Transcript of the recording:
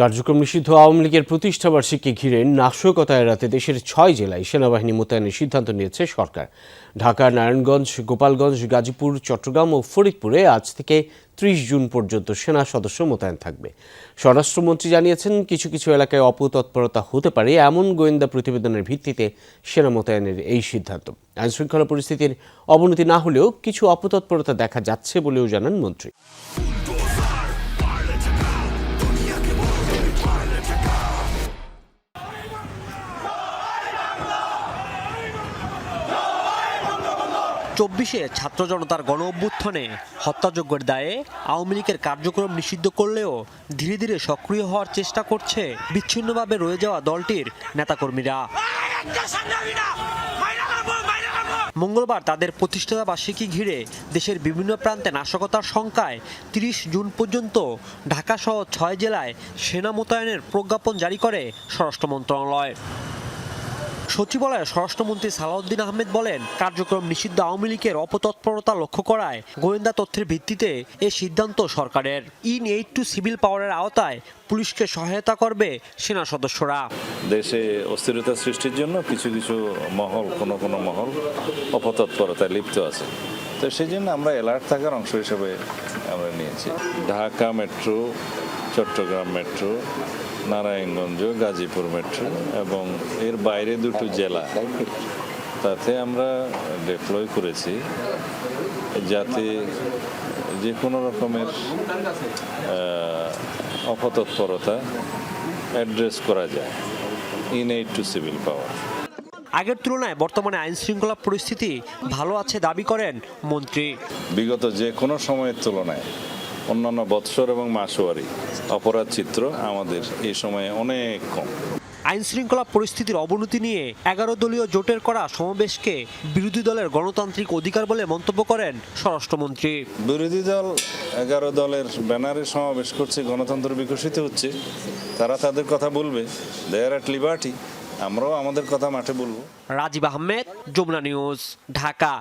কার্যক্রম নিষিদ্ধ আওয়ামী লীগের প্রতিষ্ঠাবার্ষিকী ঘিরে নাশকতা এড়াতে দেশের 6 জেলায় সেনাবাহিনী মোতায়েনের সিদ্ধান্ত নিয়েছে সরকার। ঢাকা, নারায়ণগঞ্জ, গোপালগঞ্জ, গাজীপুর, চট্টগ্রাম ও ফরিদপুরে আজ থেকে 30 জুন পর্যন্ত সেনা সদস্য মোতায়েন থাকবে। স্বরাষ্ট্রমন্ত্রী জানিয়েছেন, কিছু কিছু এলাকায় অপতৎপরতা হতে পারে, এমন গোয়েন্দা প্রতিবেদনের ভিত্তিতে সেনা মোতায়েনের এই সিদ্ধান্ত। আইনশৃঙ্খলা পরিস্থিতির অবনতি না হলেও কিছু অপতৎপরতা দেখা যাচ্ছে বলেও জানান মন্ত্রী। 24-এ ছাত্র জনতার গণ অভ্যুত্থানে হত্যাযজ্ঞের দায়ে আওয়ামী লীগের কার্যক্রম নিষিদ্ধ করলেও ধীরে ধীরে সক্রিয় হওয়ার চেষ্টা করছে বিচ্ছিন্নভাবে রয়ে যাওয়া দলটির নেতাকর্মীরা। মঙ্গলবার তাদের প্রতিষ্ঠাতা বার্ষিকী ঘিরে দেশের বিভিন্ন প্রান্তে নাশকতার সংখ্যায় 30 জুন পর্যন্ত ঢাকাসহ 6 জেলায় সেনা মোতায়েনের প্রজ্ঞাপন জারি করে স্বরাষ্ট্র মন্ত্রণালয়। সচিবালয়ে স্বরাষ্ট্রমন্ত্রী সালাউদ্দিন আহমেদ বলেন, কার্যক্রম নিষিদ্ধ আওয়ামী লীগের অপতৎপরতা লক্ষ্য করায় গোয়েন্দা তথ্যের ভিত্তিতে এ সিদ্ধান্ত সরকারের। ইন-এইড টু সিভিল পাওয়ারের আওতায় পুলিশকে সহায়তা করবে সেনা সদস্যরা। দেশে অস্থিরতা সৃষ্টির জন্য কিছু কিছু মহল, কোনো মহল অপতৎপরতায় লিপ্ত আছে, তো সেই জন্য আমরা অ্যালার্ট থাকার অংশ হিসেবে আমরা নিয়েছি। Dhaka metro, Chattogram metro, Narayanganj, Gazipur metro এবং এর বাইরে 2টি জেলা, তাতে আমরা ডিপ্লয় করেছি যাতে যে কোনো রকমের অপতৎপরতা অ্যাড্রেস করা যায়। ইন-এইড টু সিভিল পাওয়ার। আগের তুলনায় বর্তমানে আইন শৃঙ্খলা পরিস্থিতি ভালো আছে দাবি করেন মন্ত্রী। বিগত যে কোনো সময়ের তুলনায় অন্যান্য বৎসর এবং মাসওয়ারি অপরাধ চিত্র আমাদের এই সময়ে অনেক কম। আইন শৃঙ্খলা পরিস্থিতির অবনতি নিয়ে 11 দলীয় জোটের করা সমাবেশকে বিরোধী দলের গণতান্ত্রিক অধিকার বলে মন্তব্য করেন স্বরাষ্ট্রমন্ত্রী। বিরোধী দল 11 দলের ব্যানারে সমাবেশ করছে, গণতন্ত্র বিকশিত হচ্ছে, তারা তাদের কথা বলবে, দে আর অ্যাট লিবার্টি, আমরাও আমাদের কথা মাঠে বলবো। রাজীব আহমেদ, যমুনা নিউজ, ঢাকা।